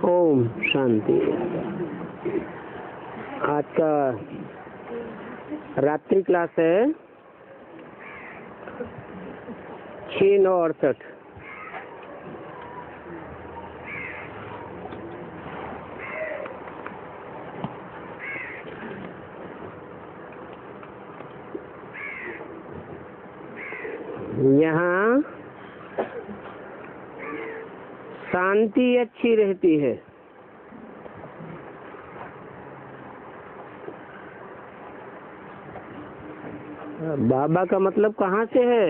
ओम शांति। आज का रात्रि क्लास है 6/9/68। यहाँ शांति अच्छी रहती है। बाबा का मतलब कहाँ से है?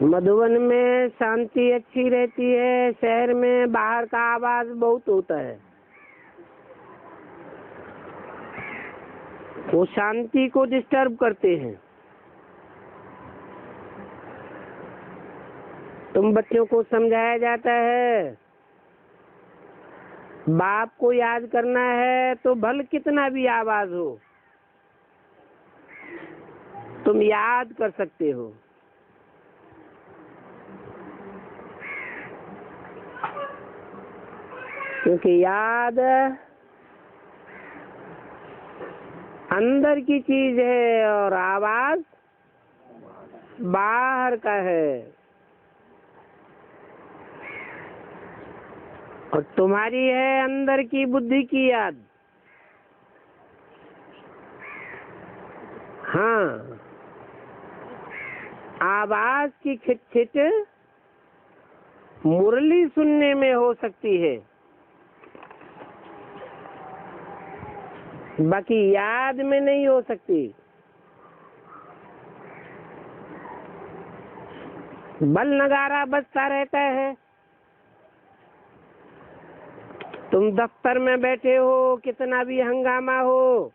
मधुबन में शांति अच्छी रहती है। शहर में बाहर का आवाज बहुत होता है, वो शांति को डिस्टर्ब करते हैं। तुम बच्चों को समझाया जाता है बाप को याद करना है तो भले कितना भी आवाज हो तुम याद कर सकते हो। क्योंकि याद अंदर की चीज है और आवाज बाहर का है। और तुम्हारी है अंदर की बुद्धि की याद। हाँ, आवाज की खिटखिट मुरली सुनने में हो सकती है, बाकी याद में नहीं हो सकती। बल नगारा बजता रहता है। तुम दफ्तर में बैठे हो, कितना भी हंगामा हो,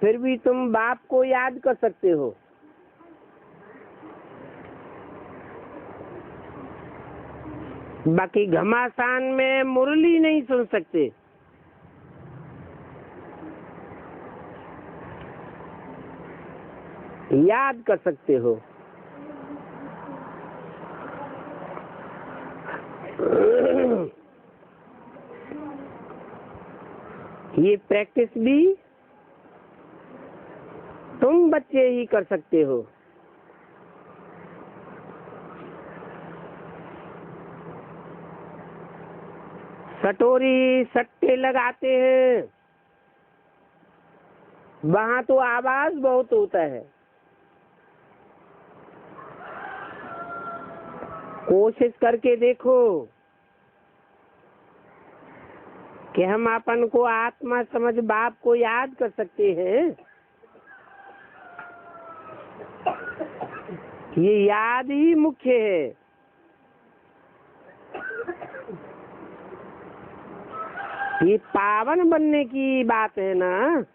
फिर भी तुम बाप को याद कर सकते हो। बाकी घमासान में मुरली नहीं सुन सकते। याद कर सकते हो। ये प्रैक्टिस भी तुम बच्चे ही कर सकते हो। सटोरी सट्टे लगाते हैं, वहां तो आवाज बहुत होता है। कोशिश करके देखो कि हम अपन को आत्मा समझ बाप को याद कर सकते हैं। ये याद ही मुख्य है। ये पावन बनने की बात है ना।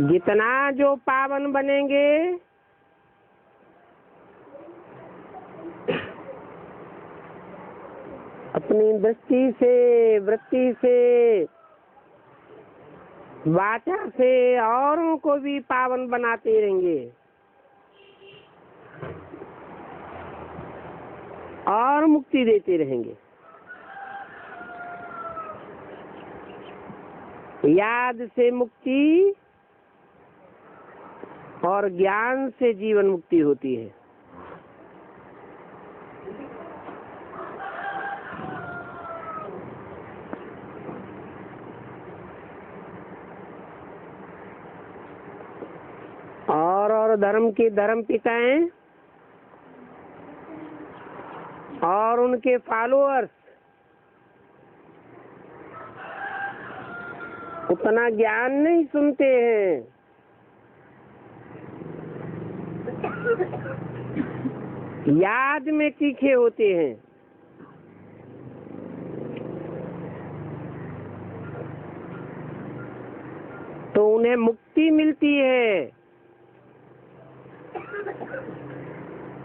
जितना जो पावन बनेंगे अपनी दृष्टि से, वृत्ति से, वाचा से औरों को भी पावन बनाते रहेंगे और मुक्ति देते रहेंगे। याद से मुक्ति और ज्ञान से जीवन मुक्ति होती है। और धर्म के धर्म पिताएं और उनके फॉलोअर्स उतना ज्ञान नहीं सुनते हैं। याद में तीखे होते हैं। तो उन्हें मुक्ति मिलती है।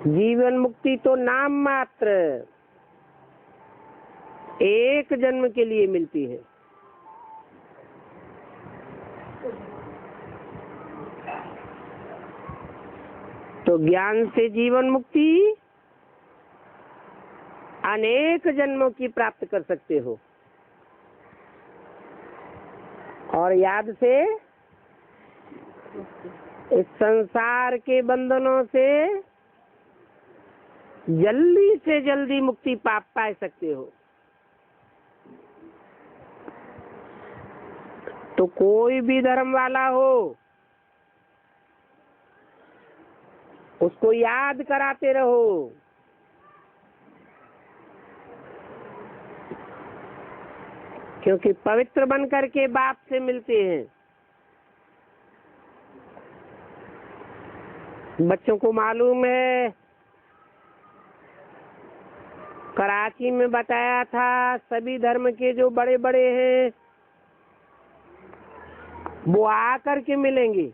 जीवन मुक्ति तो नाम मात्र। एक जन्म के लिए मिलती है। तो ज्ञान से जीवन मुक्ति अनेक जन्मों की प्राप्त कर सकते हो, और याद से इस संसार के बंधनों से जल्दी से जल्दी मुक्ति पा सकते हो। तो कोई भी धर्म वाला हो, उसको याद कराते रहो। क्योंकि पवित्र बन करके बाप से मिलते हैं। बच्चों को मालूम है, कराची में बताया था, सभी धर्म के जो बड़े बड़े हैं वो आ करके मिलेंगे।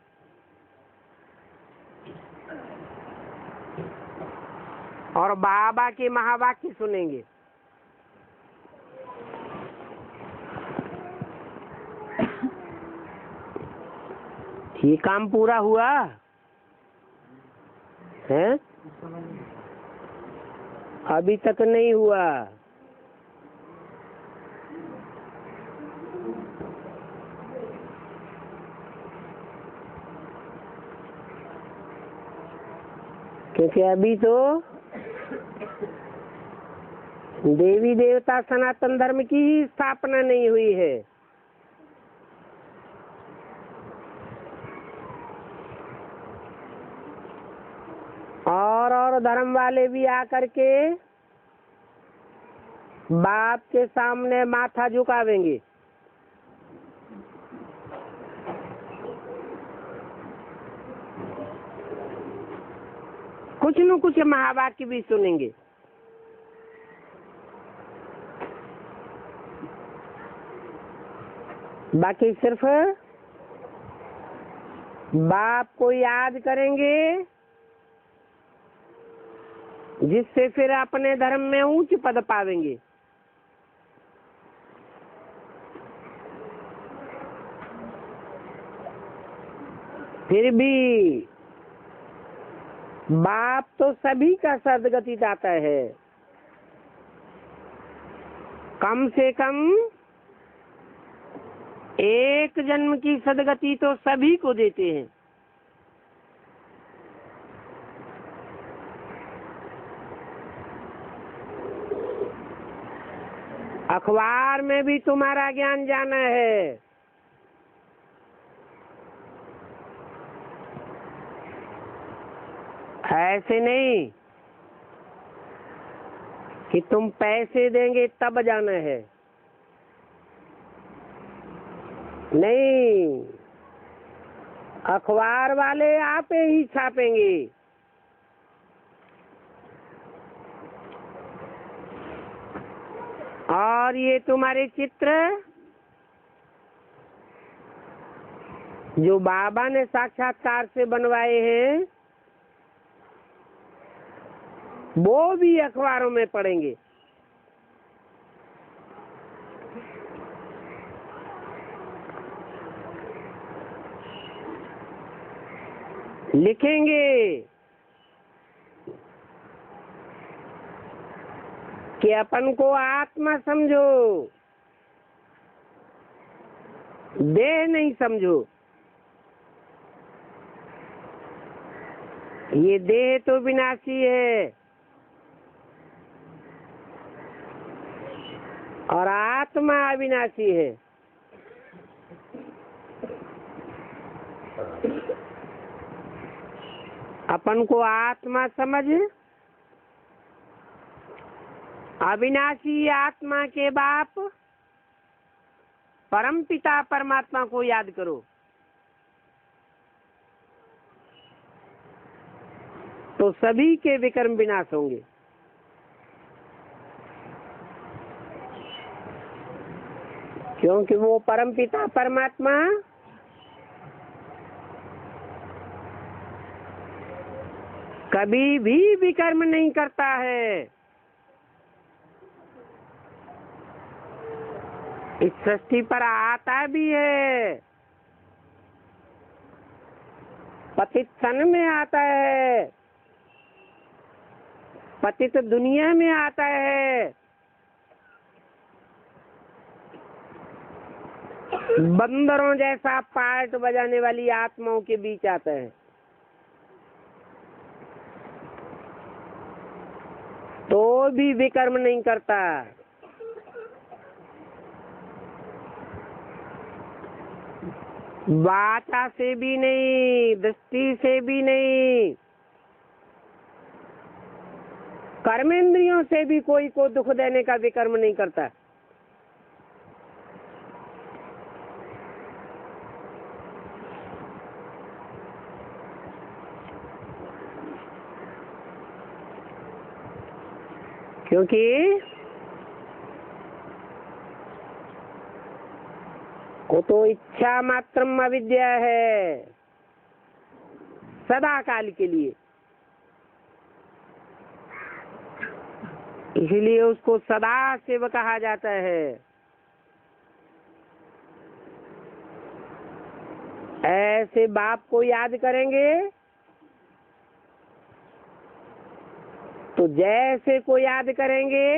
और बाबा के महावाक्य सुनेंगे। ये काम पूरा हुआ है? अभी तक नहीं हुआ। क्योंकि अभी तो देवी देवता सनातन धर्म की ही स्थापना नहीं हुई है। और धर्म वाले भी आकर के बाप के सामने माथा झुकावेंगे। कुछ न कुछ महावाक्य भी सुनेंगे। बाकी सिर्फ बाप को याद करेंगे, जिससे फिर अपने धर्म में ऊंच पद पावेंगे। फिर भी बाप तो सभी का सदगति दाता है। कम से कम एक जन्म की सदगति तो सभी को देते हैं। अखबार में भी तुम्हारा ज्ञान जाना है। ऐसे नहीं कि तुम पैसे देंगे तब जाना है। नहीं, अखबार वाले आप ही छापेंगे। और ये तुम्हारे चित्र जो बाबा ने साक्षात्कार से बनवाए हैं, वो भी अखबारों में पढ़ेंगे। लिखेंगे कि अपन को आत्मा समझो, देह नहीं समझो। ये देह तो विनाशी है और आत्मा अविनाशी है। अपन को आत्मा समझ, अविनाशी आत्मा के बाप परमपिता परमात्मा को याद करो। तो सभी के विकर्म विनाश होंगे। क्योंकि वो परमपिता परमात्मा कभी भी विकर्म नहीं करता है। इस सृष्टि पर आता भी है, पतित सन में आता है, पतित दुनिया में आता है, बंदरों जैसा पार्ट बजाने वाली आत्माओं के बीच आता है, तो भी विकर्म नहीं करता। वाचा से भी नहीं, दृष्टि से भी नहीं, कर्मेंद्रियों से भी कोई को दुख देने का विकर्म नहीं करता। क्योंकि वो तो इच्छा मात्रम अविद्या है, सदा काल के लिए, इसलिए उसको सदा शिव कहा जाता है। ऐसे बाप को याद करेंगे तो जैसे को याद करेंगे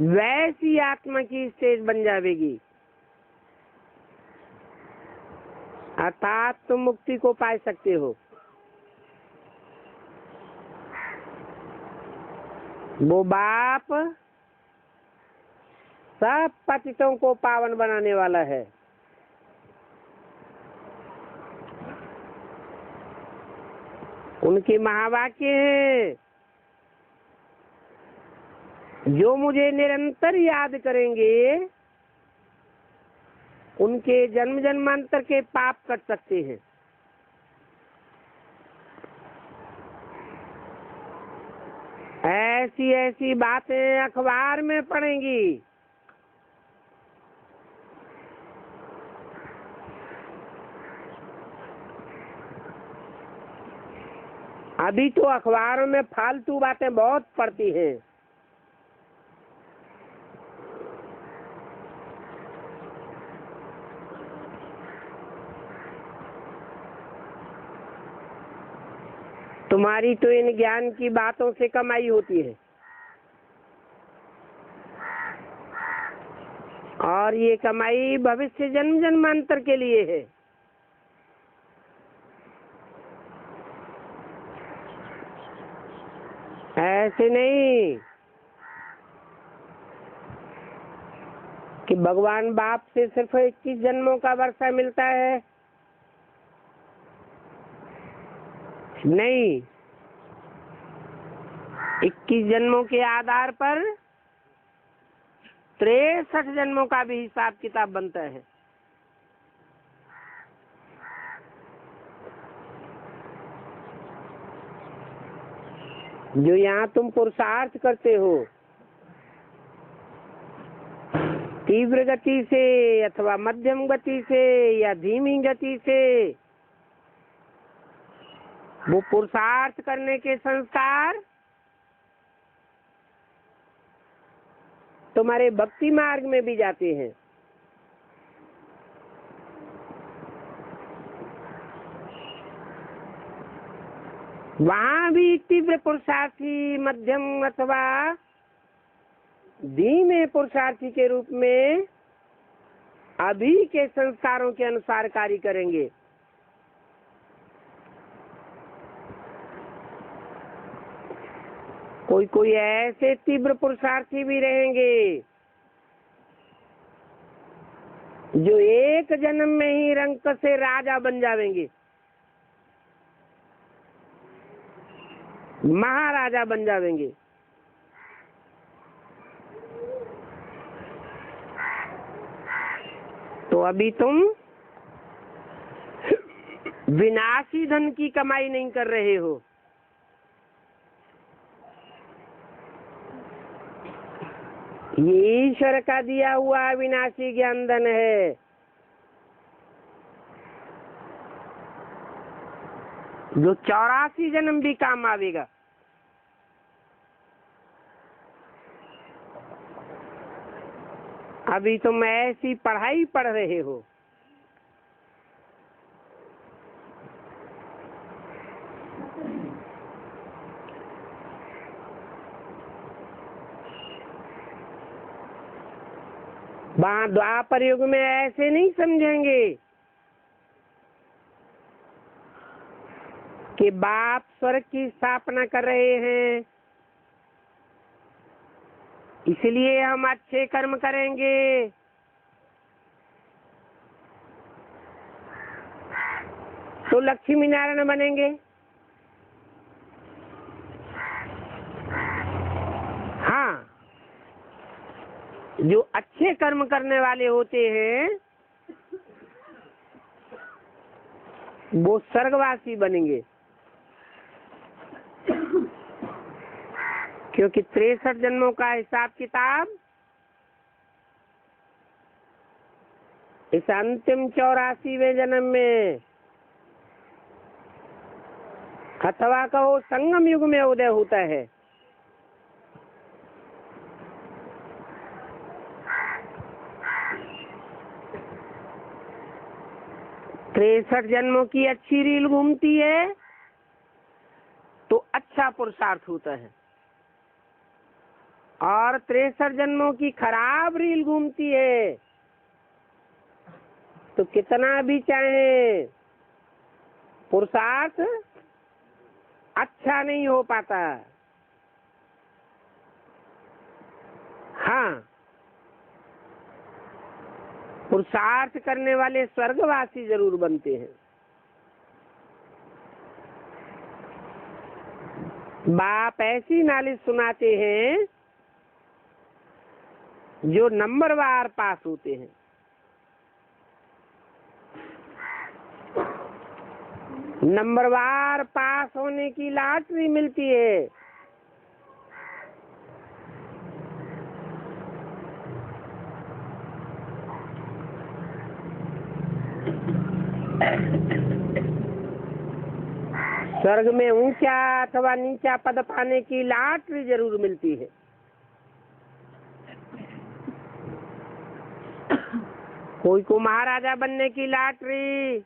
वैसी आत्मा की स्टेज बन जाएगी, अर्थात तुम मुक्ति को पा सकते हो। वो बाप सब पतितों को पावन बनाने वाला है। उनके महावाक्य हैं, जो मुझे निरंतर याद करेंगे उनके जन्म जन्मांतर के पाप कट सकते हैं। ऐसी ऐसी बातें अखबार में पढ़ेंगी, अभी तो अखबारों में फालतू बातें बहुत पड़ती हैं। तुम्हारी तो इन ज्ञान की बातों से कमाई होती है, और ये कमाई भविष्य जन्म जन्मांतर के लिए है। ऐसे नहीं कि भगवान बाप से सिर्फ 21 जन्मों का वर्षा मिलता है, नहीं, 21 जन्मों के आधार पर 63 जन्मों का भी हिसाब किताब बनता है। जो यहाँ तुम पुरुषार्थ करते हो तीव्र गति से अथवा मध्यम गति से या धीमी गति से, वो पुरुषार्थ करने के संस्कार तुम्हारे भक्ति मार्ग में भी जाते हैं। वहां भी तीव्र पुरुषार्थी, मध्यम अथवा धीमे पुरुषार्थी के रूप में अभी के संस्कारों के अनुसार कार्य करेंगे। कोई कोई ऐसे तीव्र पुरुषार्थी भी रहेंगे जो एक जन्म में ही रंक से राजा बन जाएंगे, महाराजा बन जाएंगे। तो अभी तुम विनाशी धन की कमाई नहीं कर रहे हो, ये ईश्वर का दिया हुआ विनाशी ज्ञान धन है। जो 84 जन्म भी काम आवेगा। अभी तुम ऐसी पढ़ाई पढ़ रहे हो, वहां द्वापर युग में ऐसे नहीं समझेंगे कि बाप स्वर्ग की स्थापना कर रहे हैं इसलिए हम अच्छे कर्म करेंगे। तो लक्ष्मी नारायण बनेंगे। हाँ, जो अच्छे कर्म करने वाले होते हैं वो स्वर्गवासी बनेंगे, क्योंकि 63 जन्मों का हिसाब किताब इस अंतिम 84वें जन्म में अथवा कहो संगम युग में उदय होता है। तिरसठ जन्मों की अच्छी रील घूमती है तो अच्छा पुरुषार्थ होता है, और 63 जन्मों की खराब रील घूमती है तो कितना भी चाहे पुरुषार्थ अच्छा नहीं हो पाता। हाँ, पुरुषार्थ करने वाले स्वर्गवासी जरूर बनते हैं। बाप ऐसी नॉलेज सुनाते हैं जो नंबरवार पास होते हैं। नंबरवार पास होने की लॉटरी मिलती है। स्वर्ग में ऊंचा अथवा नीचा पद पाने की लॉटरी जरूर मिलती है। कोई को महाराजा बनने की लॉटरी,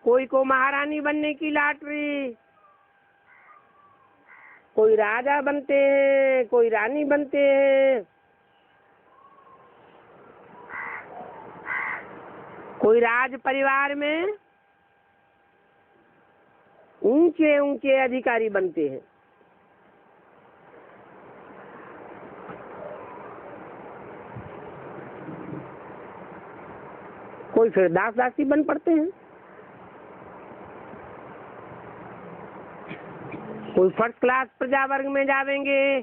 कोई को महारानी बनने की लॉटरी, कोई राजा बनते हैं, कोई रानी बनते हैं, कोई राज परिवार में ऊंचे ऊंचे अधिकारी बनते हैं। कोई फिर दास दासी बन पड़ते हैं, कोई फर्स्ट क्लास प्रजा वर्ग में जावेंगे,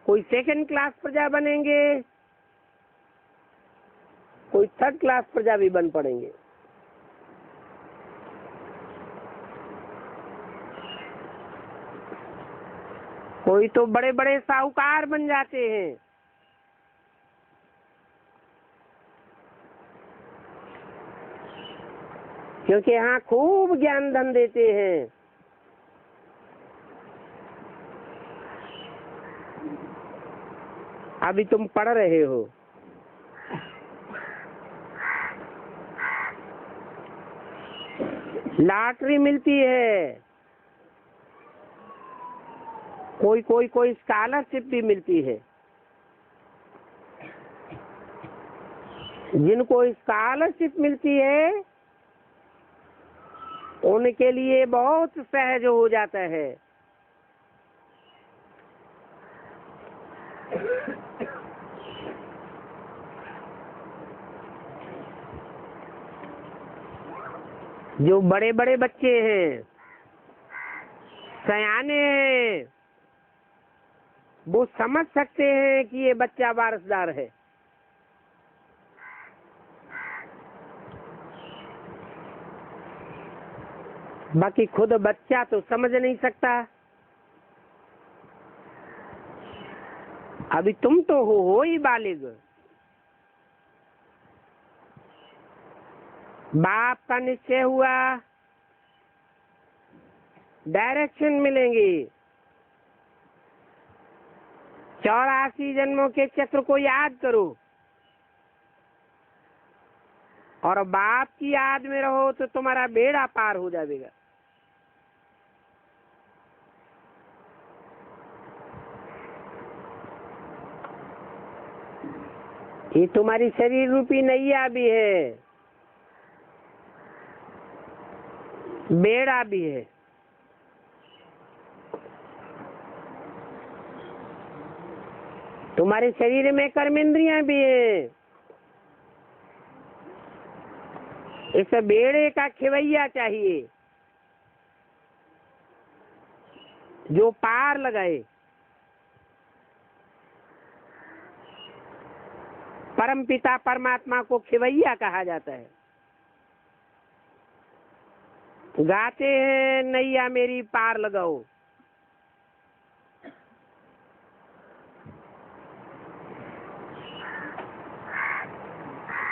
कोई सेकंड क्लास प्रजा बनेंगे, कोई थर्ड क्लास प्रजा भी बन पड़ेंगे। कोई तो बड़े बड़े साहूकार बन जाते हैं। क्योंकि यहाँ खूब ज्ञान धन देते हैं। अभी तुम पढ़ रहे हो, लॉटरी मिलती है, कोई स्कॉलरशिप भी मिलती है। जिनको स्कॉलरशिप मिलती है उनके लिए बहुत सहज हो जाता है। जो बड़े बड़े बच्चे हैं, सयाने हैं, वो समझ सकते हैं कि ये बच्चा वारसदार है। बाकी खुद बच्चा तो समझ नहीं सकता। अभी तुम तो हो ही बालिग। बाप का निश्चय हुआ, डायरेक्शन मिलेंगी, 84 जन्मों के चक्र को याद करो और बाप की याद में रहो तो तुम्हारा बेड़ा पार हो जाएगा। ये तुम्हारी शरीर रूपी नैया भी है, बेड़ा भी है। तुम्हारे शरीर में कर्मेंद्रियां भी हैं। इस बेड़े का खिवैया चाहिए जो पार लगाए। परम पिता परमात्मा को खिवैया कहा जाता है। गाते हैं नैया मेरी पार लगाओ।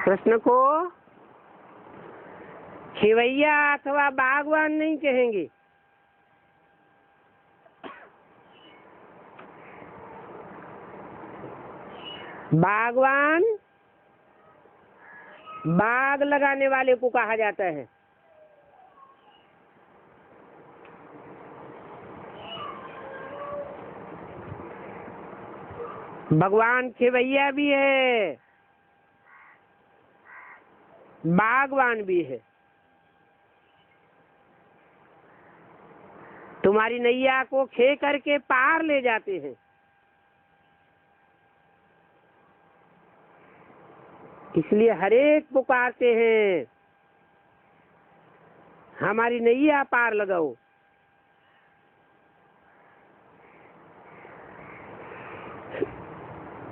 कृष्ण को खिवैया अथवा बागवान नहीं कहेंगे। बागवान बाग लगाने वाले को कहा जाता है। भगवान खिवैया भी है, बागवान भी है। तुम्हारी नैया को खे करके पार ले जाते हैं। इसलिए हरेक पुकारते हैं हमारी नैया पार लगाओ।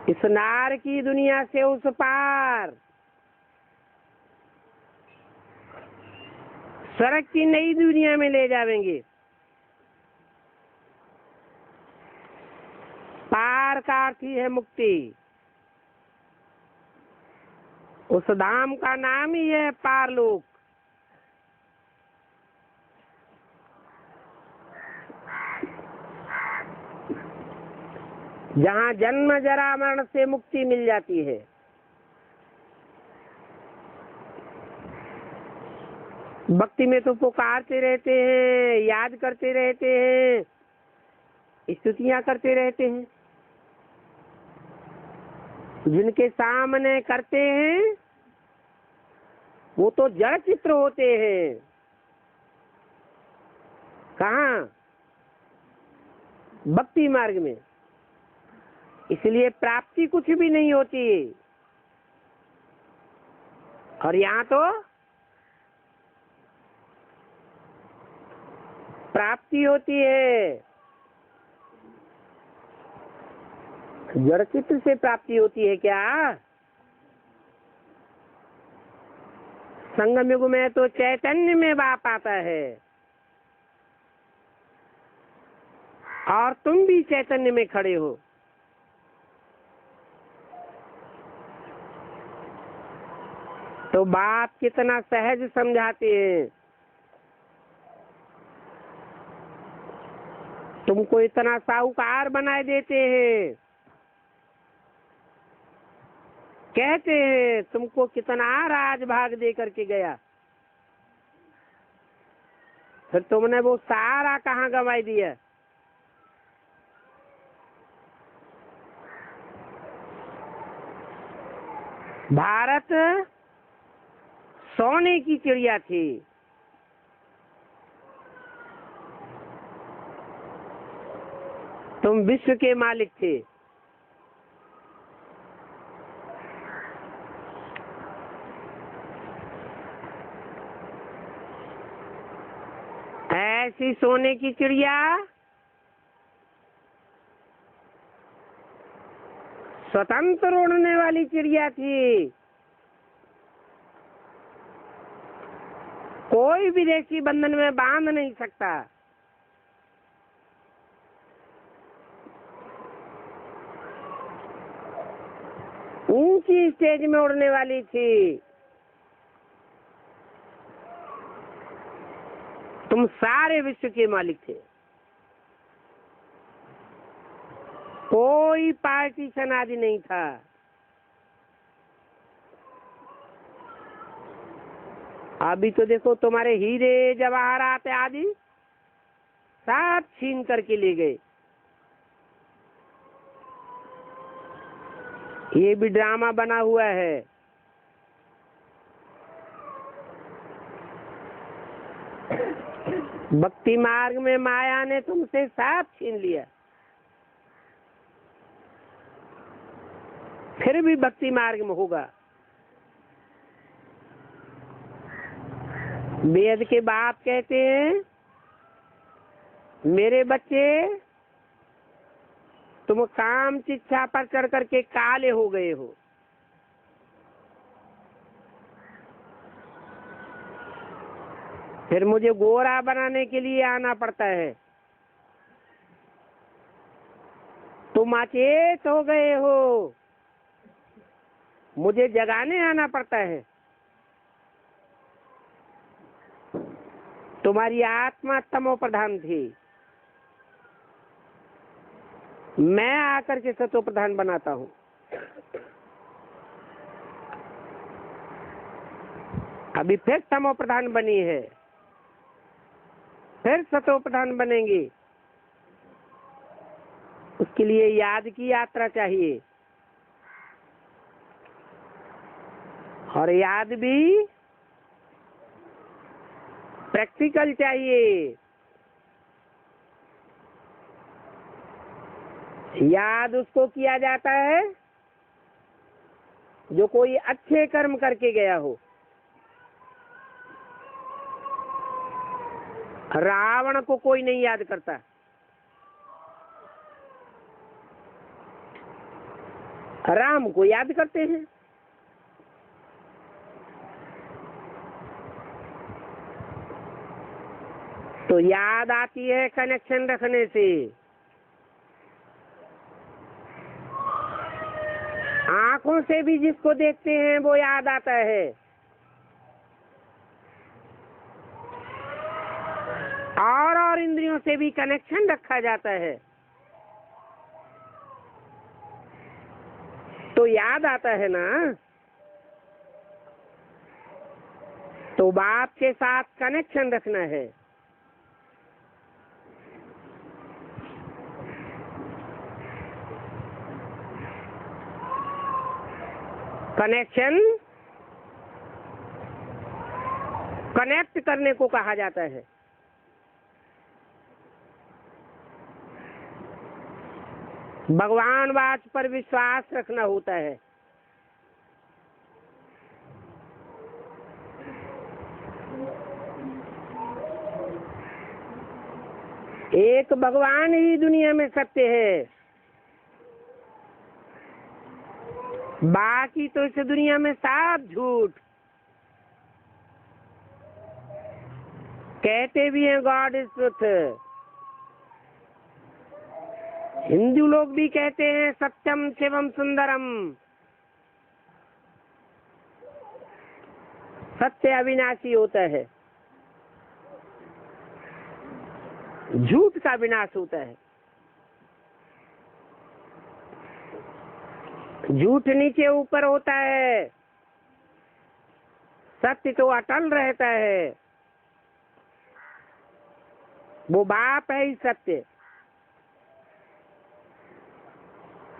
इस नार की दुनिया से उस पार स्वर्ग की नई दुनिया में ले जाएंगे। पार का अर्थ ही है मुक्ति। उस धाम का नाम ही है पारलोक। जहाँ जन्म जरा मरण से मुक्ति मिल जाती है। भक्ति में तो पुकारते रहते हैं, याद करते रहते हैं, स्तुतियां करते रहते हैं। जिनके सामने करते हैं वो तो जड़ चित्र होते हैं। कहाँ? भक्ति मार्ग में। इसलिए प्राप्ति कुछ भी नहीं होती। और यहाँ तो प्राप्ति होती है। जड़ चित्र से प्राप्ति होती है क्या? संगम युग में तो चैतन्य में बाप आता है और तुम भी चैतन्य में खड़े हो। तो बाप कितना सहज समझाते हैं। तुमको इतना साहूकार बनाए देते हैं। कहते हैं तुमको कितना राज भाग दे करके गया, फिर तुमने वो सारा कहाँ गंवाई दिया? भारत सोने की चिड़िया थी। तुम विश्व के मालिक थे। ऐसी सोने की चिड़िया स्वतंत्र उड़ने वाली चिड़िया थी। कोई विदेशी बंधन में बांध नहीं सकता। ऊंची स्टेज में उड़ने वाली थी। तुम सारे विश्व के मालिक थे। कोई पार्टीशन आदि नहीं था। अभी तो देखो तुम्हारे हीरे जवाहरात आदि सब छीन करके ले गए। ये भी ड्रामा बना हुआ है। भक्ति मार्ग में माया ने तुमसे सब छीन लिया, फिर भी भक्ति मार्ग में होगा। वेद के बाप कहते हैं, मेरे बच्चे तुम काम शिक्षा पर चढ़ करके काले हो गए हो। फिर मुझे गोरा बनाने के लिए आना पड़ता है। तुम अचेत हो गए हो, मुझे जगाने आना पड़ता है। तुम्हारी आत्मा तमो प्रधान थी, मैं आकर के सतो प्रधान बनाता हूं। अभी फिर तमो प्रधान बनी है, फिर सतो प्रधान बनेंगे। उसके लिए याद की यात्रा चाहिए, और याद भी प्रैक्टिकल चाहिए। याद उसको किया जाता है जो कोई अच्छे कर्म करके गया हो। रावण को कोई नहीं याद करता, राम को याद करते हैं। तो याद आती है कनेक्शन रखने से। आंखों से भी जिसको देखते हैं वो याद आता है, और इंद्रियों से भी कनेक्शन रखा जाता है तो याद आता है ना। तो बाप के साथ कनेक्शन रखना है। कनेक्शन कनेक्ट करने को कहा जाता है। भगवान वाच पर विश्वास रखना होता है। एक भगवान ही दुनिया में सत्य है, बाकी तो इस दुनिया में सब झूठ। कहते भी हैं गॉड इज ट्रुथ, हिंदू लोग भी कहते हैं सत्यम शिवम सुंदरम। सत्य अविनाशी होता है, झूठ का विनाश होता है। झूठ नीचे ऊपर होता है, सत्य तो अटल रहता है। वो बाप है ही सत्य।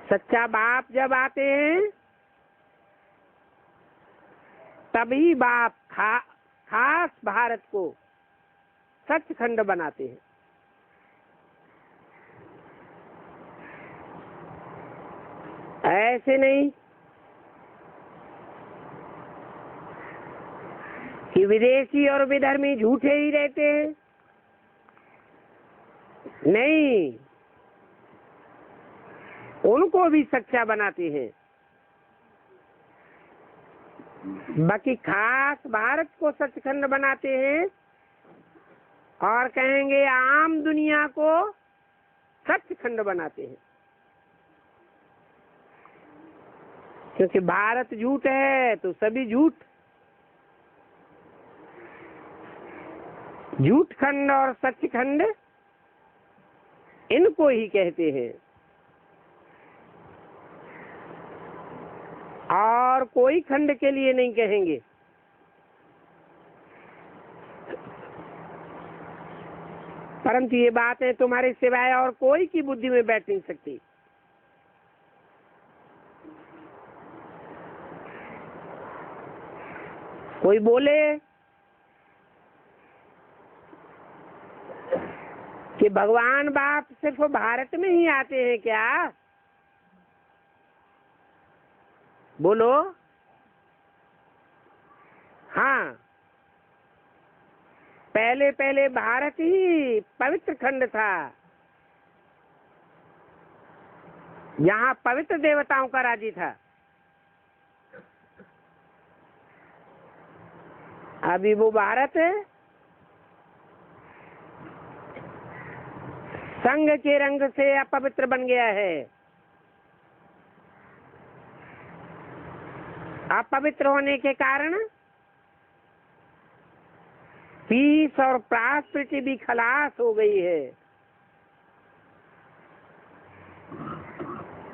सच्चा बाप जब आते हैं तभी बाप खास भारत को सचखंड बनाते हैं। ऐसे नहीं कि विदेशी और विधर्मी झूठे ही रहते हैं। नहीं, उनको भी सच्चा बनाते हैं। बाकी खास भारत को सचखंड बनाते हैं और कहेंगे आम दुनिया को सचखंड बनाते हैं। क्योंकि भारत झूठ है तो सभी झूठ। झूठ खंड और सचखंड इनको ही कहते हैं। और कोई खंड के लिए नहीं कहेंगे। परंतु ये बातें तुम्हारे सिवाय और कोई की बुद्धि में बैठ नहीं सकती। कोई बोले कि भगवान बाप सिर्फ भारत में ही आते हैं क्या? बोलो। हाँ, पहले पहले भारत ही पवित्र खंड था, यहाँ पवित्र देवताओं का राज्य था। अभी वो भारत संग के रंग से अपवित्र बन गया है। अपवित्र होने के कारण पीस और प्रास्पृति भी खलास हो गई है।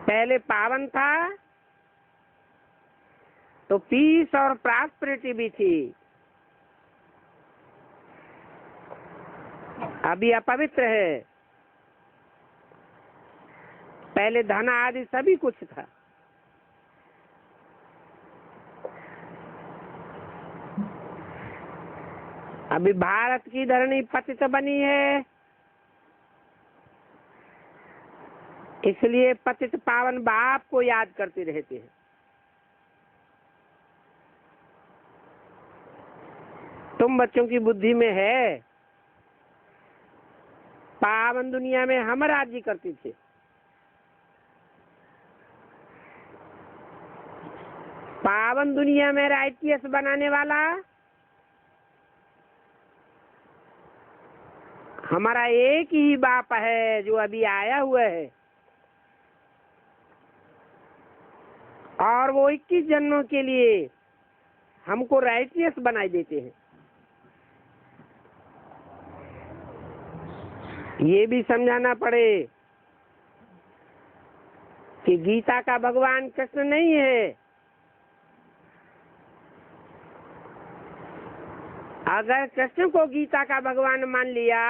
पहले पावन था तो पीस और प्रास्पृति भी थी, अभी अपवित्र है। पहले धन आदि सभी कुछ था। अभी भारत की धरनी पतित बनी है, इसलिए पतित पावन बाप को याद करते रहते हैं। तुम बच्चों की बुद्धि में है पावन दुनिया में हम राज्य करते थे, पावन दुनिया में राइटियस बनाने वाला हमारा एक ही बाप है जो अभी आया हुआ है, और वो 21 जन्मों के लिए हमको राइटियस बनाई देते हैं। ये भी समझाना पड़े कि गीता का भगवान कृष्ण नहीं है। अगर कृष्ण को गीता का भगवान मान लिया,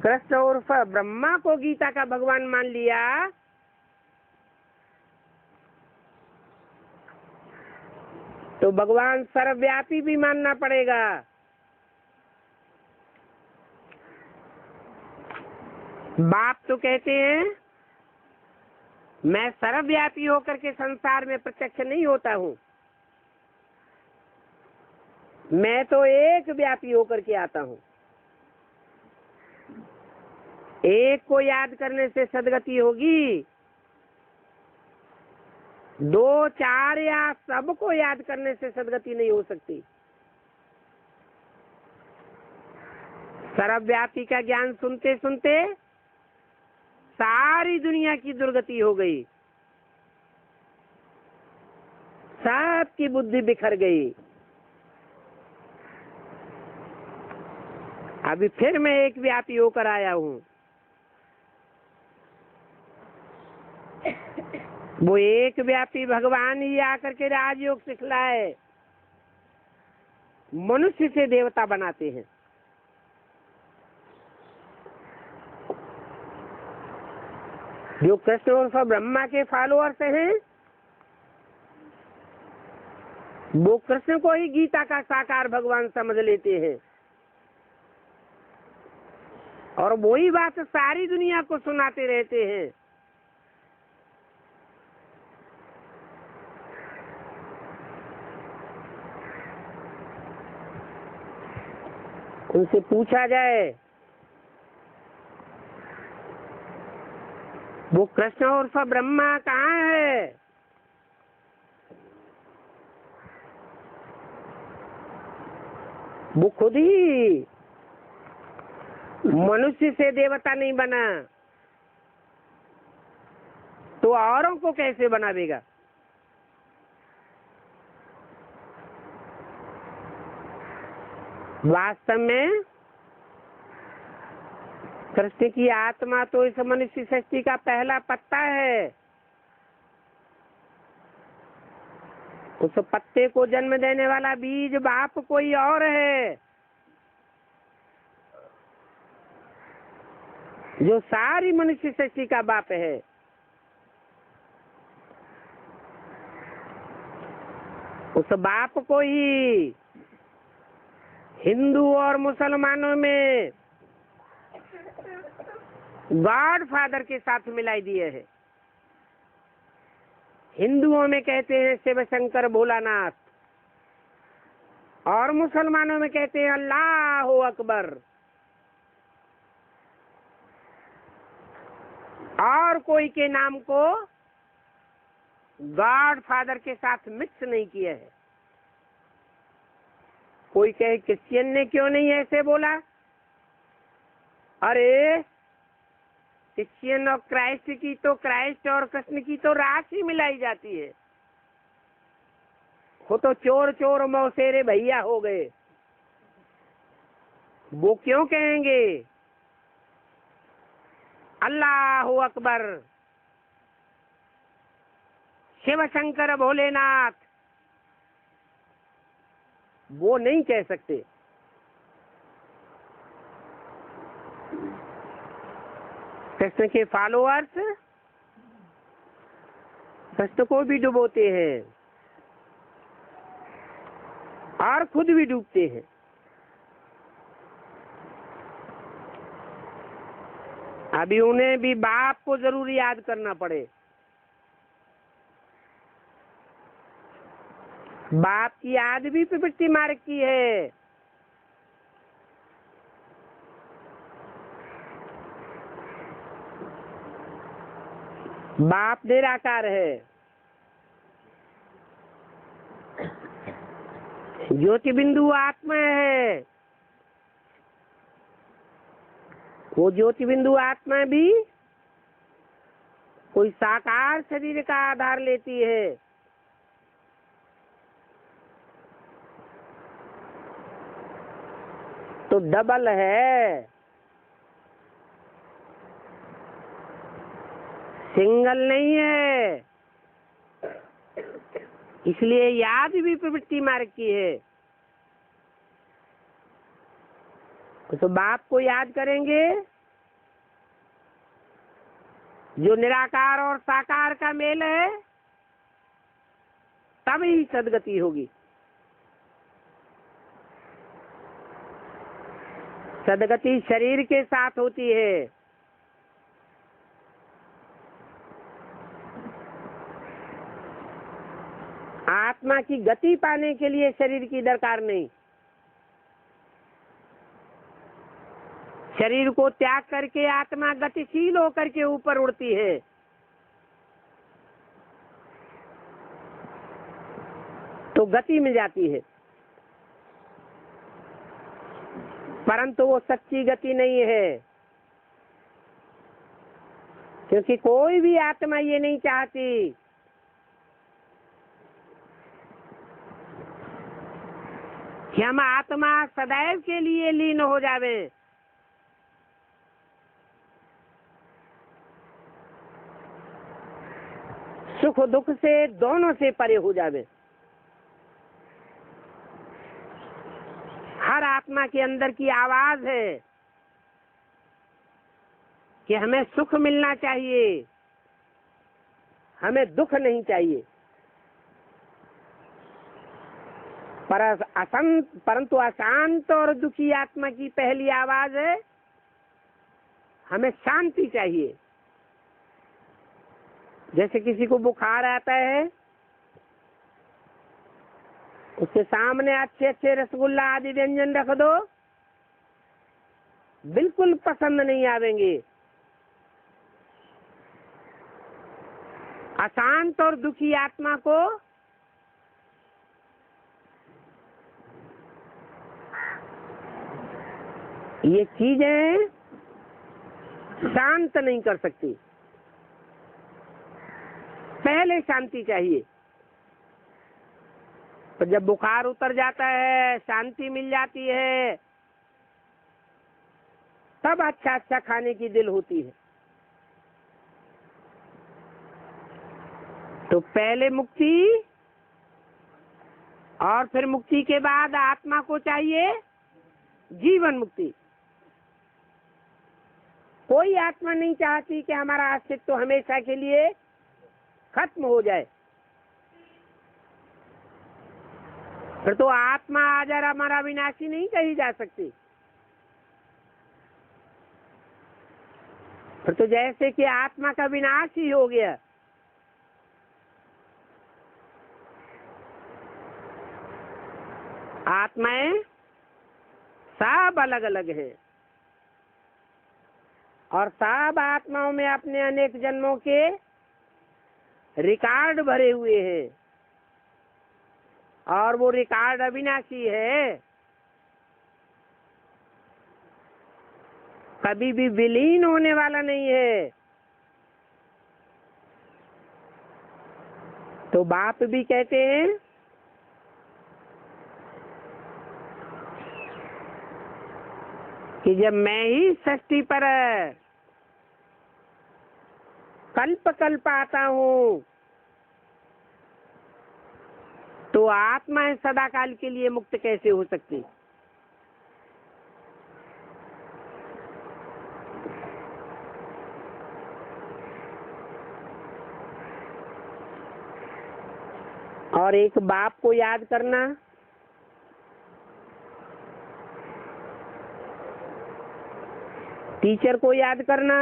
कृष्ण उर्फ ब्रह्मा को गीता का भगवान मान लिया, तो भगवान सर्वव्यापी भी मानना पड़ेगा। बाप तो कहते हैं मैं सर्वव्यापी होकर के संसार में प्रत्यक्ष नहीं होता हूँ, मैं तो एक व्यापी होकर के आता हूँ। एक को याद करने से सदगति होगी, 2, 4 या सबको याद करने से सदगति नहीं हो सकती। सर्वव्यापी का ज्ञान सुनते सुनते सारी दुनिया की दुर्गति हो गई, सबकी बुद्धि बिखर गई। अभी फिर मैं एक व्यापी होकर आया हूँ। वो एक व्यापी भगवान ही आकर के राजयोग सिखलाए, मनुष्य से देवता बनाते हैं। जो कृष्ण और ब्रह्मा के फॉलोअर्स हैं, वो कृष्ण को ही गीता का साकार भगवान समझ लेते हैं, और वही बात सारी दुनिया को सुनाते रहते हैं। उनसे पूछा जाए वो कृष्ण और ब्रह्मा कहाँ है? वो खुद ही मनुष्य से देवता नहीं बना, तो औरों को कैसे बनावेगा? वास्तव में कृष्ण की आत्मा तो इस मनुष्य सृष्टि का पहला पत्ता है। उस पत्ते को जन्म देने वाला बीज बाप कोई और है, जो सारी मनुष्य सृष्टि का बाप है। उस बाप को ही हिंदू और मुसलमानों में गॉड फादर के साथ मिलाई दिए है। हिंदुओं में कहते हैं शिव शंकर भोलानाथ, और मुसलमानों में कहते हैं अल्लाह अकबर। और कोई के नाम को गॉड फादर के साथ मिक्स नहीं किया है। कोई कहे क्रिश्चियन ने क्यों नहीं ऐसे बोला? अरे क्रिश्चियन और क्राइस्ट की तो, क्राइस्ट और कृष्ण की तो राशि मिलाई जाती है। वो तो चोर चोर मौसेरे भैया हो गए। वो क्यों कहेंगे अल्लाह अकबर, शिव शंकर भोलेनाथ? वो नहीं कह सकते। कृष्ण के फॉलोअर्स कृष्ण को भी डुबोते हैं और खुद भी डूबते हैं। अभी उन्हें भी बाप को जरूर याद करना पड़े। बाप की याद भी प्रवृत्ति मार्ग की है। बाप निराकार है, ज्योति बिंदु आत्मा है। वो ज्योति बिंदु आत्मा भी कोई साकार शरीर का आधार लेती है। तो डबल है, सिंगल नहीं है। इसलिए याद भी प्रवृत्ति मार्ग की है। तो बाप को याद करेंगे जो निराकार और साकार का मेल है, तभी सदगति होगी। सदगति शरीर के साथ होती है। आत्मा की गति पाने के लिए शरीर की दरकार नहीं। शरीर को त्याग करके आत्मा गतिशील होकर के ऊपर उड़ती है। तो गति मिल जाती है, परंतु वो सच्ची गति नहीं है। क्योंकि कोई भी आत्मा ये नहीं चाहती कि हम आत्मा सदैव के लिए लीन हो जावे। सुख दुख से दोनों से परे हो जावे। हर आत्मा के अंदर की आवाज है कि हमें सुख मिलना चाहिए, हमें दुख नहीं चाहिए। परंतु अशांत और दुखी आत्मा की पहली आवाज है हमें शांति चाहिए। जैसे किसी को बुखार आता है, उसके सामने अच्छे अच्छे रसगुल्ला आदि व्यंजन रख दो, बिल्कुल पसंद नहीं आवेंगे। अशांत और दुखी आत्मा को ये चीजें शांत नहीं कर सकती। पहले शांति चाहिए। तो जब बुखार उतर जाता है, शांति मिल जाती है, सब अच्छा अच्छा खाने की दिल होती है। तो पहले मुक्ति और फिर मुक्ति के बाद आत्मा को चाहिए जीवन मुक्ति। कोई आत्मा नहीं चाहती कि हमारा अस्तित्व हमेशा के लिए खत्म हो जाए। फिर तो आत्मा आजर हमारा विनाशी नहीं कही जा सकती। फिर तो जैसे कि आत्मा का विनाश ही हो गया। आत्माएं सब अलग अलग है और सब आत्माओं में अपने अनेक जन्मों के रिकॉर्ड भरे हुए हैं और वो रिकॉर्ड अविनाशी है, कभी भी विलीन होने वाला नहीं है। तो बाप भी कहते हैं कि जब मैं ही सृष्टि पर कल्प कल्प आता हूँ तो आत्माएं सदाकाल के लिए मुक्त कैसे हो सकती। और एक बाप को याद करना, टीचर को याद करना,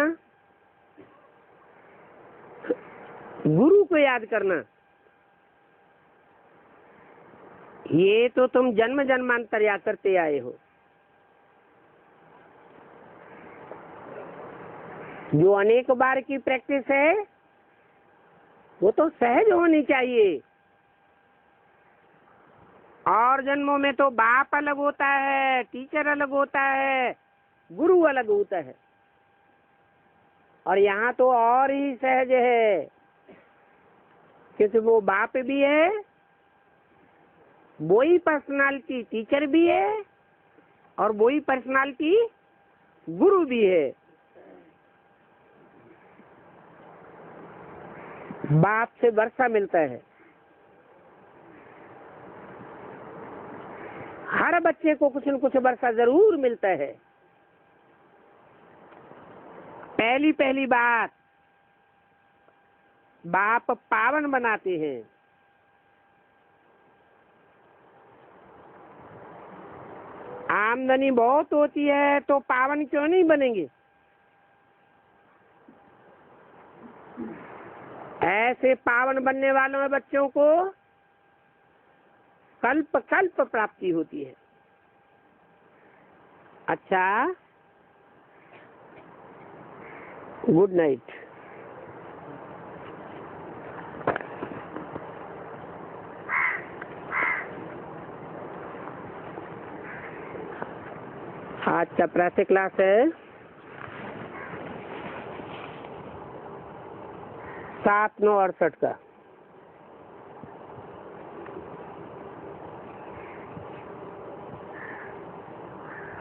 गुरु को याद करना, ये तो तुम जन्म जन्मांतर याद करते आए हो। जो अनेक बार की प्रैक्टिस है वो तो सहज होनी चाहिए। और जन्मों में तो बाप अलग होता है, टीचर अलग होता है, गुरु अलग होता है, और यहाँ तो और ही सहज है क्योंकि वो बाप भी है, वही पर्सनालिटी टीचर भी है और वही पर्सनालिटी गुरु भी है। बाप से वर्षा मिलता है। हर बच्चे को कुछ न कुछ वर्षा जरूर मिलता है। पहली पहली बात बाप पावन बनाते हैं। आमदनी बहुत होती है तो पावन क्यों नहीं बनेंगे। ऐसे पावन बनने वालों में बच्चों को कल्प कल्प प्राप्ति होती है। अच्छा, गुड नाइट। आज का प्रातः क्लास है 7/9/68 का।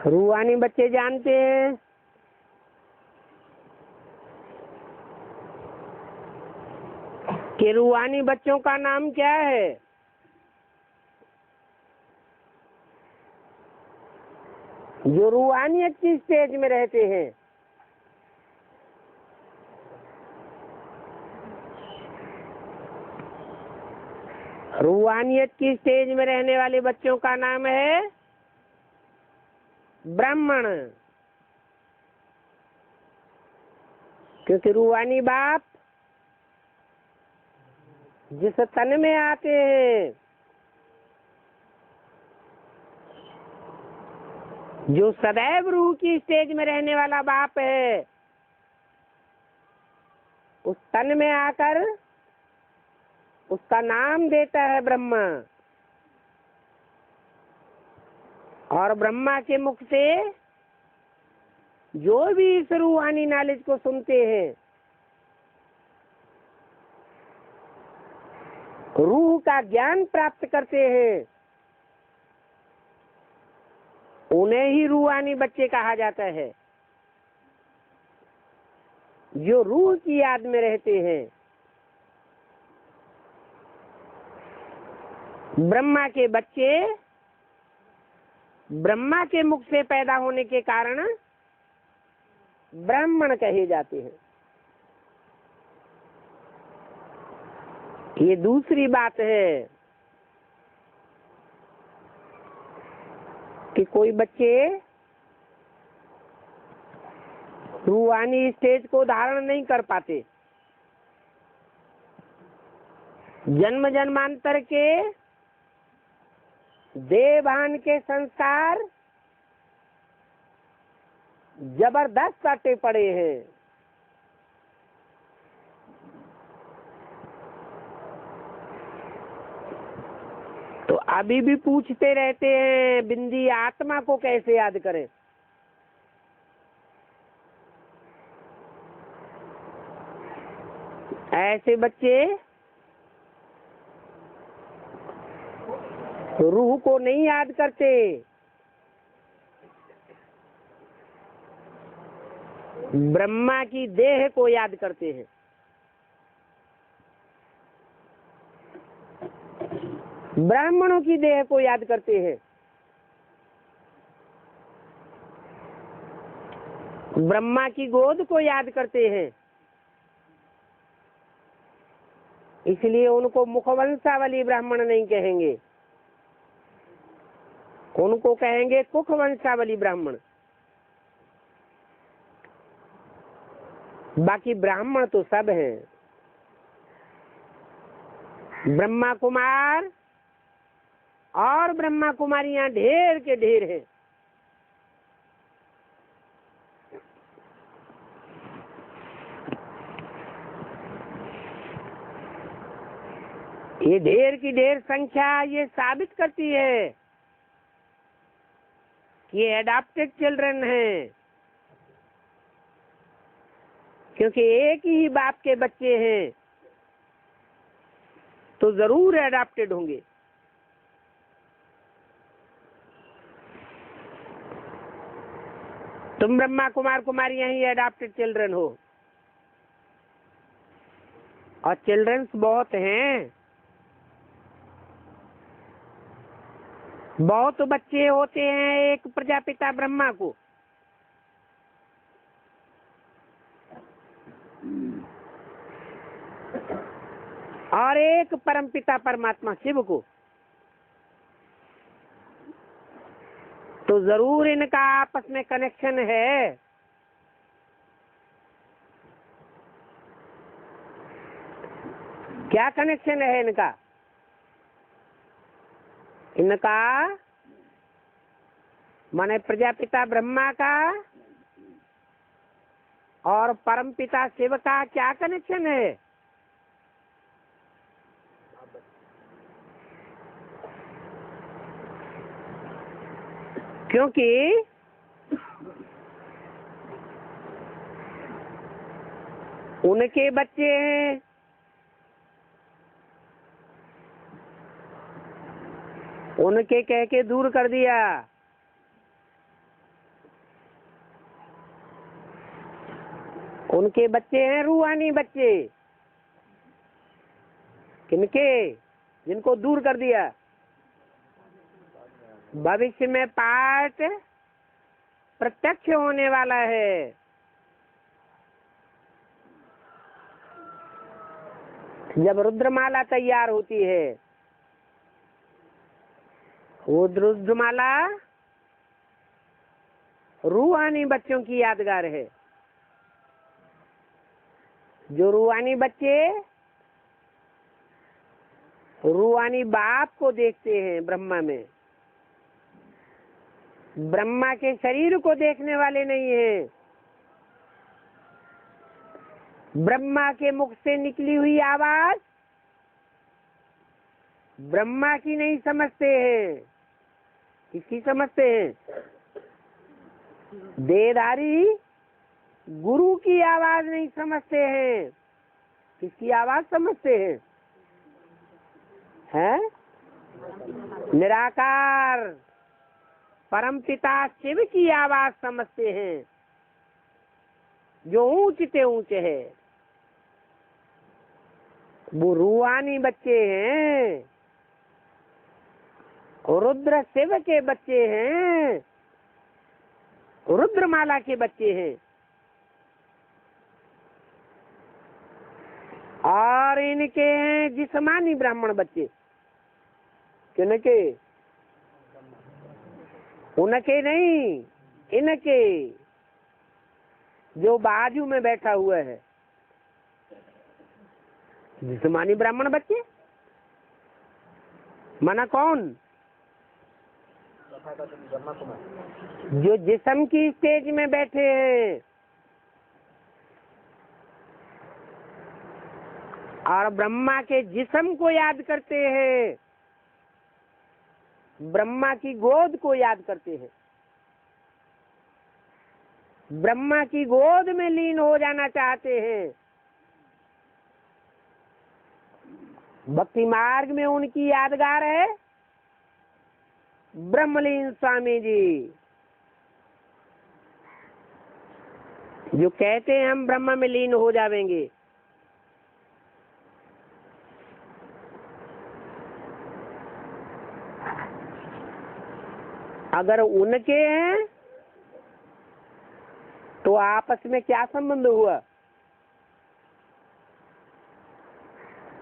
रूहानी बच्चे जानते हैं कि रूहानी बच्चों का नाम क्या है। जो रूहानियत की स्टेज में रहते हैं। रूहानियत की स्टेज में रहने वाले बच्चों का नाम है ब्राह्मण, क्योंकि रूहानी बाप जिस तन में आते हैं, जो सदैव रूह की स्टेज में रहने वाला बाप है, उस तन में आकर उसका नाम देता है ब्रह्मा। और ब्रह्मा के मुख से जो भी इस रूहानी नॉलेज को सुनते हैं, रूह का ज्ञान प्राप्त करते हैं, उन्हें ही रूहानी बच्चे कहा जाता है। जो रूह की याद में रहते हैं। ब्रह्मा के बच्चे ब्रह्मा के मुख से पैदा होने के कारण ब्राह्मण कहे जाते हैं। ये दूसरी बात है कि कोई बच्चे रूहानी स्टेज को धारण नहीं कर पाते। जन्म जन्मांतर के देवभान के संस्कार जबरदस्त काटे पड़े हैं। तो अभी भी पूछते रहते हैं बिंदी आत्मा को कैसे याद करें। ऐसे बच्चे रूह को नहीं याद करते, ब्रह्मा की देह को याद करते हैं। ब्राह्मणों की देह को याद करते हैं। ब्रह्मा की गोद को याद करते हैं। इसलिए उनको मुखवंशावली ब्राह्मण नहीं कहेंगे, उनको कहेंगे कुखवंशावली ब्राह्मण। बाकी ब्राह्मण तो सब हैं। ब्रह्मा कुमार और ब्रह्मा कुमारियां ढेर के ढेर हैं। ये ढेर की ढेर संख्या ये साबित करती है कि ये एडाप्टेड चिल्ड्रन हैं, क्योंकि एक ही बाप के बच्चे हैं तो जरूर एडाप्टेड होंगे। तुम ब्रह्मा कुमार कुमारियां ही एडाप्टेड चिल्ड्रन हो, और चिल्ड्रंस बहुत हैं। बहुत बच्चे होते हैं एक प्रजापिता ब्रह्मा को, और एक परमपिता परमात्मा शिव को। तो जरूर इनका आपस में कनेक्शन है। क्या कनेक्शन है इनका? इनका माने प्रजापिता ब्रह्मा का और परमपिता शिव का क्या कनेक्शन है? क्योंकि उनके बच्चे हैं, उनके कह के दूर कर दिया। उनके बच्चे हैं रूहानी बच्चे। किनके? जिनको दूर कर दिया। भविष्य में पाठ प्रत्यक्ष होने वाला है। जब रुद्रमाला तैयार होती है, वो रुद्रमाला रूहानी बच्चों की यादगार है। जो रूहानी बच्चे रूहानी बाप को देखते हैं ब्रह्मा में, ब्रह्मा के शरीर को देखने वाले नहीं हैं। ब्रह्मा के मुख से निकली हुई आवाज ब्रह्मा की नहीं समझते हैं। किसकी समझते हैं? देहधारी गुरु की आवाज नहीं समझते हैं। किसकी आवाज समझते हैं? हैं? निराकार परमपिता शिव की आवाज समझते हैं। जो ऊंचते ऊंचे है, वो रूहानी बच्चे हैं, रुद्र शिव के बच्चे हैं, रुद्रमाला के बच्चे हैं। और इनके हैं जिस्मानी ब्राह्मण बच्चे। किनके? उनके नहीं, इनके, जो बाजू में बैठा हुआ है। जिस्मानी ब्राह्मण बच्चे माना कौन? जो जिस्म की स्टेज में बैठे हैं और ब्रह्मा के जिस्म को याद करते हैं, ब्रह्मा की गोद को याद करते हैं, ब्रह्मा की गोद में लीन हो जाना चाहते हैं। भक्ति मार्ग में उनकी यादगार है ब्रह्मलीन स्वामी जी, जो कहते हैं हम ब्रह्म में लीन हो जाएंगे। अगर उनके हैं तो आपस में क्या संबंध हुआ?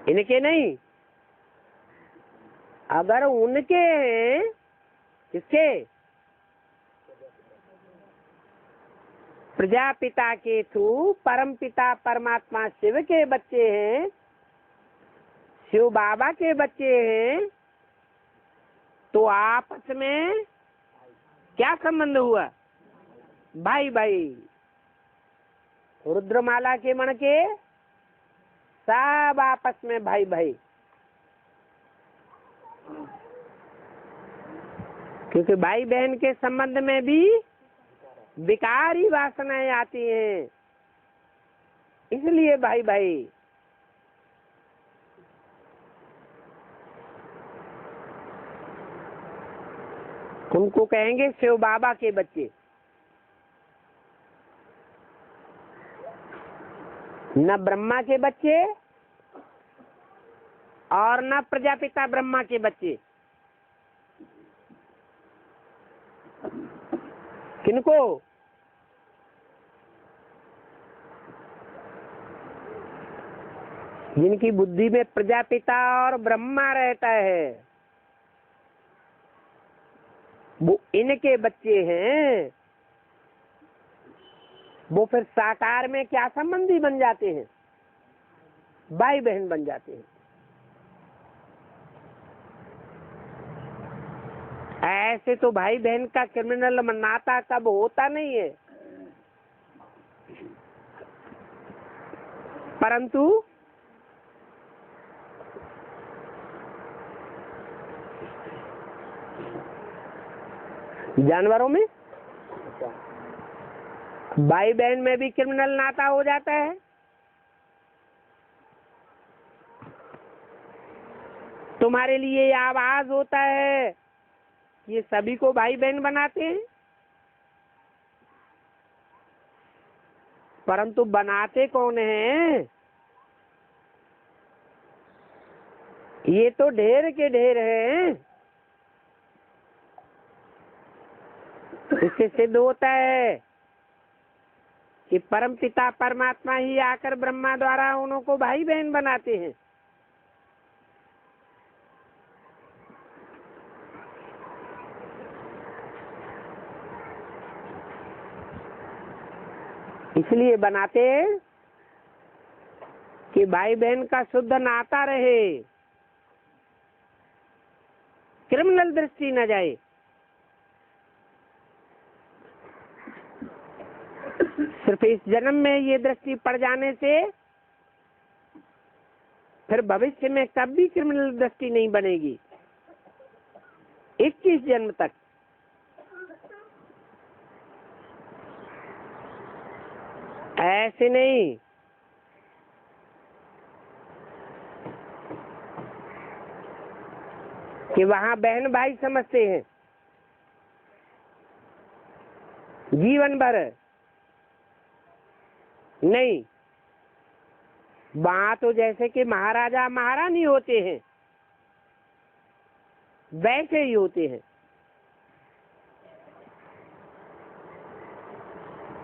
इनके नहीं। अगर उनके हैं, किसके? प्रजापिता के थ्रू परम पिता परमात्मा शिव के बच्चे हैं, शिव बाबा के बच्चे हैं, तो आपस में क्या संबंध हुआ? भाई भाई। रुद्रमाला के मण के सब आपस में भाई भाई, क्योंकि भाई बहन के संबंध में भी विकारी वासनाएं आती हैं, इसलिए भाई भाई। उनको कहेंगे शिव बाबा के बच्चे। न ब्रह्मा के बच्चे और न प्रजापिता ब्रह्मा के बच्चे। किनको? जिनकी बुद्धि में प्रजापिता और ब्रह्मा रहता है, वो इनके बच्चे हैं। वो फिर साकार में क्या संबंधी बन जाते हैं? भाई बहन बन जाते हैं। ऐसे तो भाई बहन का क्रिमिनल नाता कब होता नहीं है, परंतु जानवरों में, भाई बहन में भी क्रिमिनल नाता हो जाता है। तुम्हारे लिए ये आवाज होता है, ये सभी को भाई बहन बनाते हैं, परंतु बनाते कौन हैं? ये तो ढेर के ढेर हैं। इससे सिद्ध होता है कि परम पिता परमात्मा ही आकर ब्रह्मा द्वारा उनको भाई बहन बनाते हैं। इसलिए बनाते हैं कि भाई बहन का शुद्ध नाता रहे, क्रिमिनल दृष्टि न जाए। सिर्फ इस जन्म में ये दृष्टि पड़ जाने से फिर भविष्य में कभी क्रिमिनल दृष्टि नहीं बनेगी, 21 जन्म तक। ऐसे नहीं कि वहां बहन भाई समझते हैं जीवन भर, नहीं, वहां तो जैसे कि महाराजा महारानी होते हैं वैसे ही होते हैं।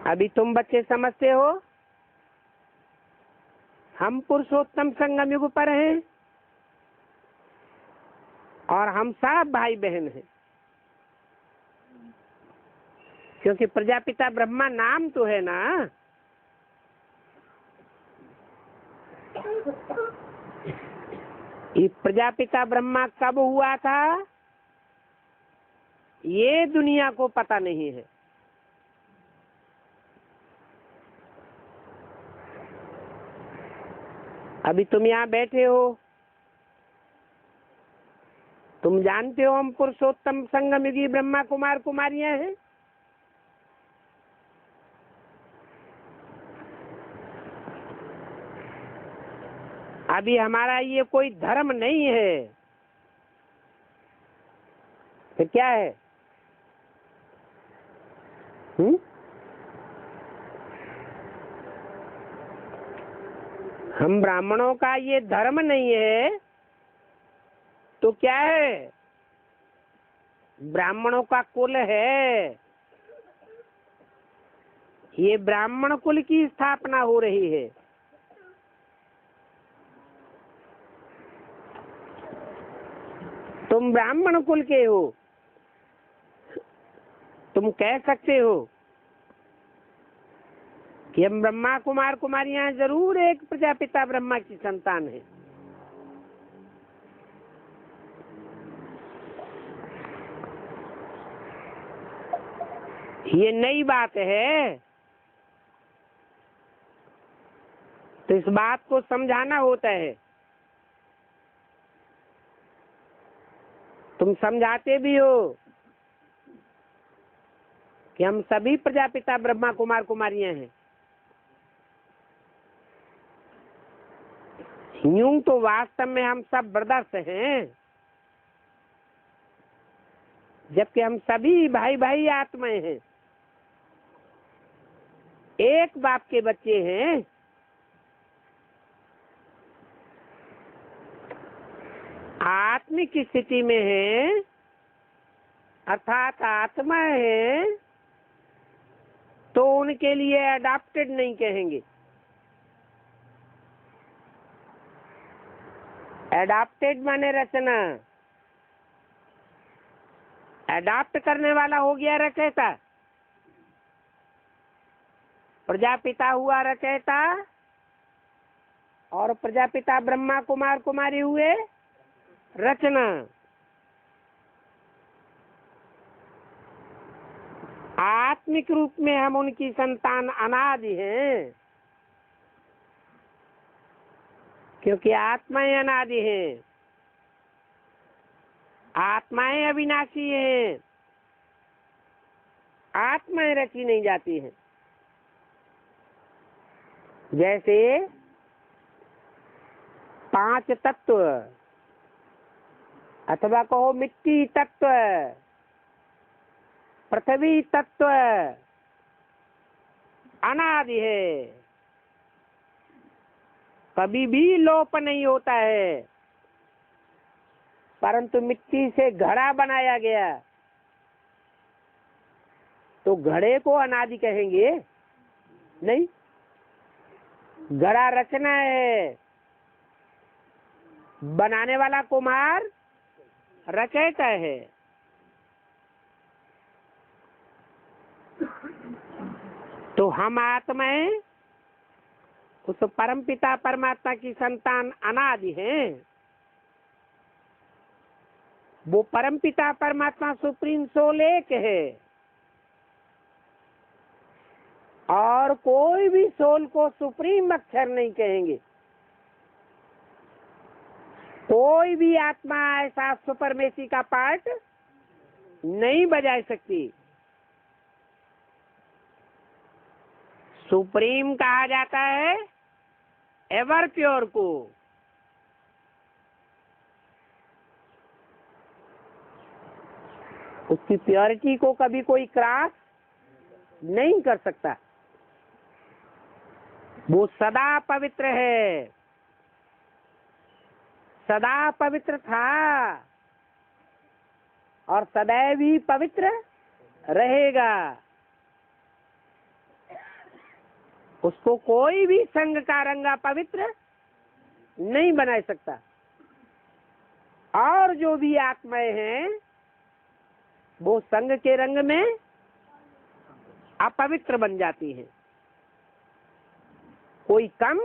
अभी तुम बच्चे समझते हो हम पुरुषोत्तम संगम युग पर हैं और हम सब भाई बहन हैं, क्योंकि प्रजापिता ब्रह्मा नाम तो है ना। ये प्रजापिता ब्रह्मा कब हुआ था ये दुनिया को पता नहीं है। अभी तुम यहाँ बैठे हो, तुम जानते हो हम पुरुषोत्तम संगम युगी ब्रह्मा कुमार कुमारियां हैं। अभी हमारा ये कोई धर्म नहीं है, फिर क्या है? हम ब्राह्मणों का ये धर्म नहीं है तो क्या है? ब्राह्मणों का कुल है, ये ब्राह्मण कुल की स्थापना हो रही है। तुम ब्राह्मण कुल के हो, तुम कह सकते हो कि हम ब्रह्मा कुमार कुमारियां जरूर एक प्रजापिता ब्रह्मा की संतान है। ये नई बात है, तो इस बात को समझाना होता है। तुम समझाते भी हो कि हम सभी प्रजापिता ब्रह्मा कुमार कुमारियां हैं। यूं तो वास्तव में हम सब ब्रदर्स हैं, जबकि हम सभी भाई भाई आत्माएं हैं, एक बाप के बच्चे हैं। आत्मिक स्थिति में है अर्थात आत्मा है तो उनके लिए अडॉप्टेड नहीं कहेंगे। अडॉप्टेड माने रचना, अडॉप्ट करने वाला हो गया रचयिता, प्रजापिता हुआ रचयिता और प्रजापिता ब्रह्मा कुमार कुमारी हुए रचना। आत्मिक रूप में हम उनकी संतान अनादि हैं, क्योंकि आत्माएं अनादि हैं, आत्माएं अविनाशी हैं, आत्माएं रची नहीं जाती हैं। जैसे 5 तत्व अथवा कहो मिट्टी तत्व, पृथ्वी तत्व अनादि है, कभी भी लोप नहीं होता है। परंतु मिट्टी से घड़ा बनाया गया तो घड़े को अनादि कहेंगे नहीं, घड़ा रचना है, बनाने वाला कुम्हार रचयिता है। तो हम आत्माएं उस परम पिता परमात्मा की संतान अनादि हैं। वो परम पिता परमात्मा सुप्रीम सोल एक है और कोई भी सोल को सुप्रीम अक्षर नहीं कहेंगे। कोई भी आत्मा ऐसा सुपरमेसी का पार्ट नहीं बजा सकती। सुप्रीम कहा जाता है एवर प्योर को। उसकी प्योरिटी को कभी कोई क्रॉस नहीं कर सकता। वो सदा पवित्र है, सदा पवित्र था और सदैव ही पवित्र रहेगा। उसको कोई भी संग का रंगा पवित्र नहीं बना सकता। और जो भी आत्माएं हैं वो संग के रंग में अपवित्र बन जाती हैं, कोई कम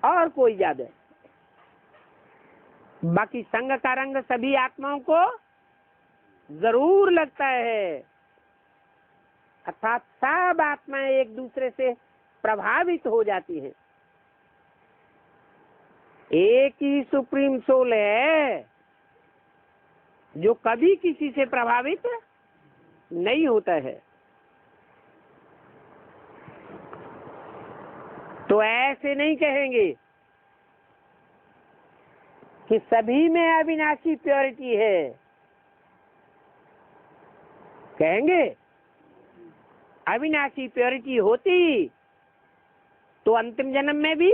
और कोई ज्यादा। बाकी संग का रंग सभी आत्माओं को जरूर लगता है, अर्थात सब आत्माएं एक दूसरे से प्रभावित हो जाती हैं। एक ही सुप्रीम सोल है जो कभी किसी से प्रभावित नहीं होता है। तो ऐसे नहीं कहेंगे कि सभी में अविनाशी प्योरिटी है। कहेंगे अविनाशी प्योरिटी होती तो अंतिम जन्म में भी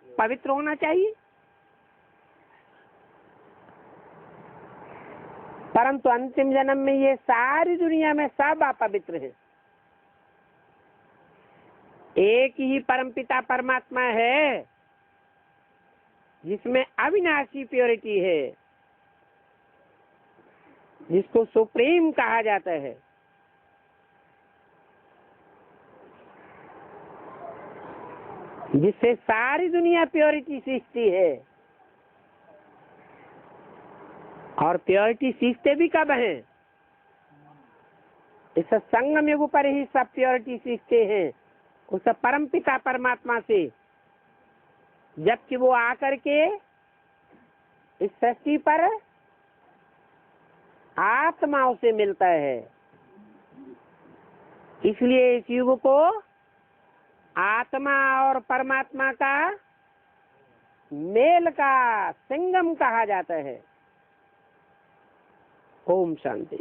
पवित्र होना चाहिए, परंतु अंतिम जन्म में ये सारी दुनिया में सब अपवित्र है। एक ही परमपिता परमात्मा है जिसमें अविनाशी प्योरिटी है, जिसको सुप्रीम कहा जाता है। जिससे सारी दुनिया प्योरिटी सीखती है। और प्योरिटी सीखते भी कब हैं? इस संगम युग पर ही सब प्योरिटी सीखते हैं, उस परम पिता परमात्मा से, जबकि वो आकर के इस सृष्टि पर आत्माओं से मिलता है। इसलिए इस युग को आत्मा और परमात्मा का मेल का संगम कहा जाता है। ओम शांति।